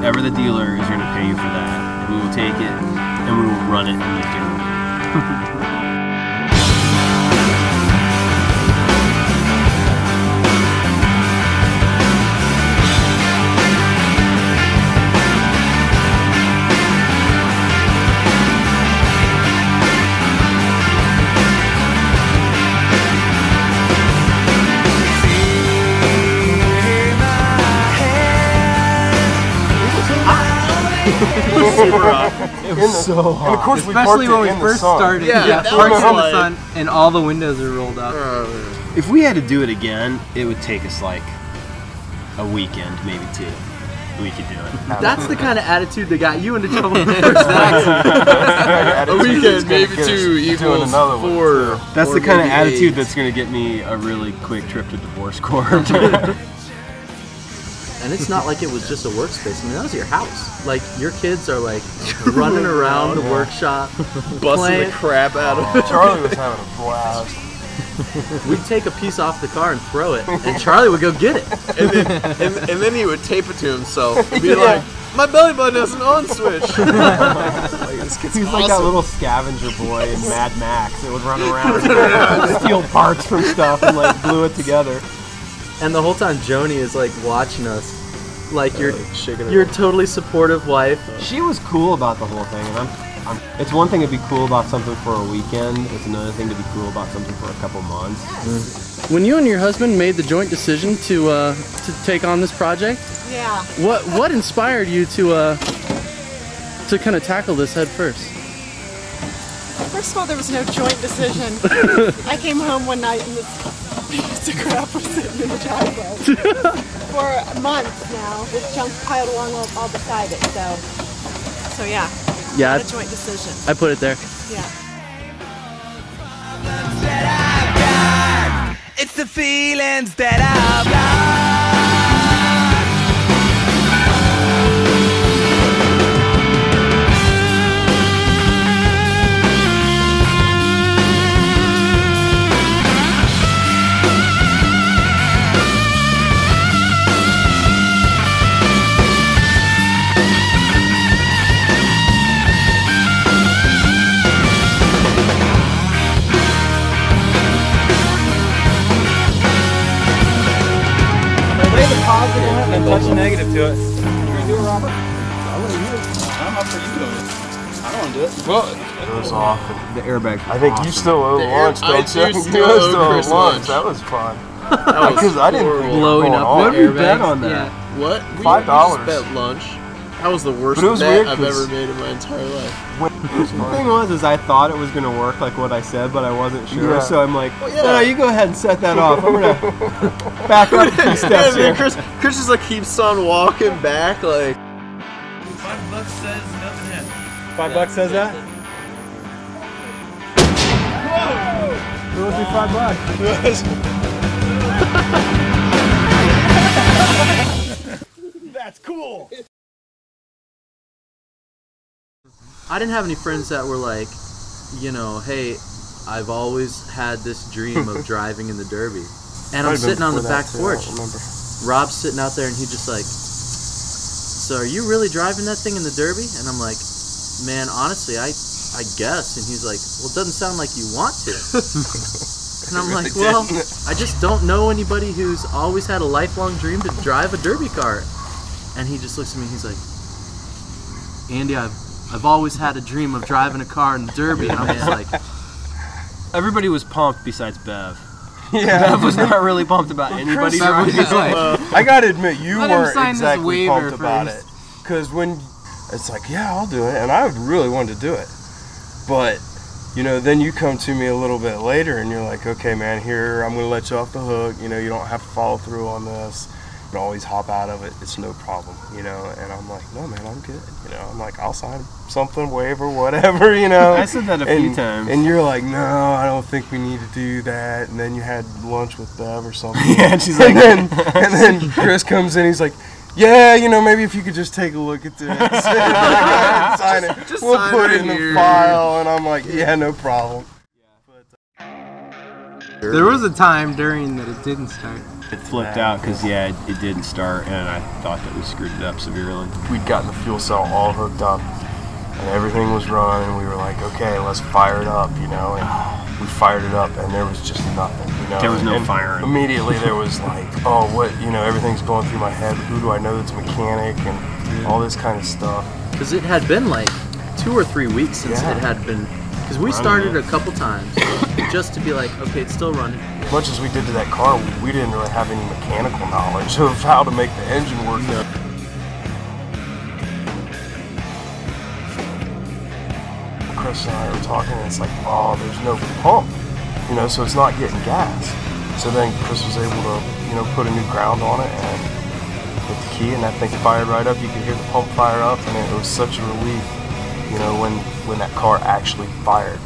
whatever the dealer is going to pay you for that, we will take it and we will run it in the dirt. It was super hot. It was so hot. And of course, especially when we first started. Yeah, parked in the sun, and all the windows are rolled up. If we had to do it again, it would take us like a weekend, maybe 2. We could do it. That's the kind of attitude that got you into trouble in the first accident. A weekend, maybe 2 equals 4. That's the kind of attitude that's going to get me a really quick trip to divorce court. And it's not like it was just a workspace. I mean, that was your house. Like, your kids are like running around the workshop, busting the crap out of it. Charlie was having a blast. We'd take a piece off the car and throw it, and Charlie would go get it. And then he would tape it to himself and be like, my belly button has an on switch. He was like that little scavenger boy in Mad Max that would run around and steal parts from stuff and like glue it together. And the whole time Joni is like watching us, like your totally supportive wife. She was cool about the whole thing, and it's one thing to be cool about something for a weekend. It's another thing to be cool about something for a couple months. Mm. When you and your husband made the joint decision to take on this project, yeah, what inspired you to kind of tackle this head first? First of all, there was no joint decision. I came home one night and this piece of crap was sitting in the driveway for months now. This junk piled along all beside it. So yeah. Yeah. Not a joint decision. I put it there. Yeah. It's the feelings that I've got. Positive and touch a negative to it. You gonna do it, Robert? I'm gonna do it. I'm up for you doing it. I don't want to do it. Well, it was awesome. The airbag. I think you still owe lunch, don't you? You still owe lunch. That was fun. Because I didn't blowing up. What did we bet on that? Yeah. What? $5. Bet lunch. That was the worst bet I've ever made in my entire life. The thing was, I thought it was going to work like what I said, but I wasn't sure. Yeah. So I'm like, no, you go ahead and set that off. I'm going to back up a few steps here. Chris just like keeps on walking back like. $5 says nothing happened. $5 says that? Whoa! Who owes me $5? That's cool! I didn't have any friends that were like, you know, hey, I've always had this dream of driving in the Derby. And I'm sitting on the back porch. Rob's sitting out there and he's just like, so are you really driving that thing in the Derby? And I'm like, man, honestly, I guess. And he's like, well, it doesn't sound like you want to. And I'm like, well, I just don't know anybody who's always had a lifelong dream to drive a Derby car. And he just looks at me and he's like, Andy, I've always had a dream of driving a car in the Derby, and I'm just like... Everybody was pumped besides Bev. Yeah. Bev was not really pumped about anybody driving. I gotta admit, you weren't exactly pumped about it. Because when... It's like, yeah, I'll do it, and I really wanted to do it. But, you know, then you come to me a little bit later, and you're like, okay, man, here, I'm gonna let you off the hook. You know, you don't have to follow through on this. You can always hop out of it, it's no problem, you know, and I'm like, no man, I'm good, you know, I'm like, I'll sign something, waiver, whatever, you know. I said that a few times. And you're like, no, I don't think we need to do that, and then you had lunch with Bev or something. Yeah, and she's like, and then Chris comes in, he's like, yeah, you know, maybe if you could just take a look at this, sign it, we'll put it in the file, and I'm like, yeah, no problem. There was a time during that it didn't start. It flipped out because, yeah, it didn't start, and I thought that we screwed it up severely. We'd gotten the fuel cell all hooked up, and everything was running, and we were like, okay, let's fire it up, you know, and we fired it up, and there was just nothing, you know. There was no fire. Immediately there was like, oh, what, you know, everything's going through my head. Who do I know that's a mechanic, and all this kind of stuff. Because it had been like 2 or 3 weeks since it had been, because we started a couple times just to be like, okay, it's still running. As much as we did to that car, we didn't really have any mechanical knowledge of how to make the engine work. Chris and I were talking, and it's like, oh, there's no pump, you know, so it's not getting gas. So then Chris was able to, you know, put a new ground on it and hit the key, and that thing fired right up. You could hear the pump fire up, and it was such a relief, you know, when that car actually fired.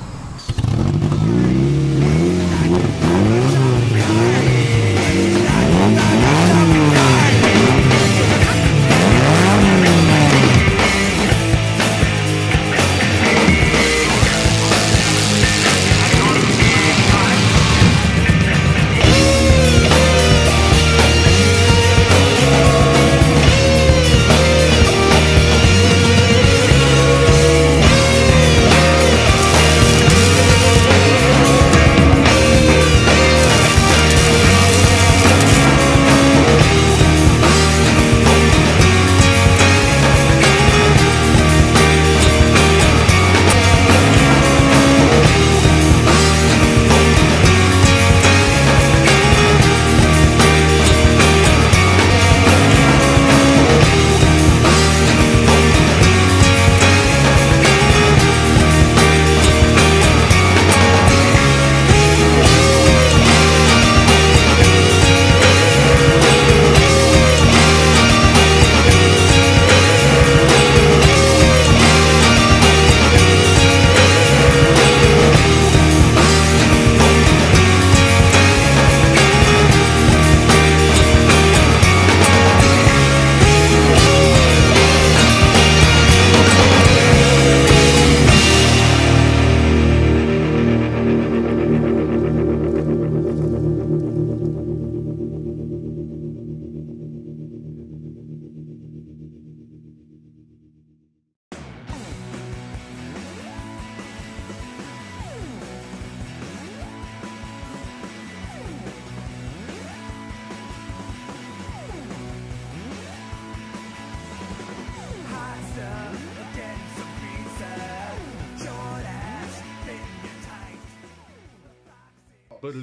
But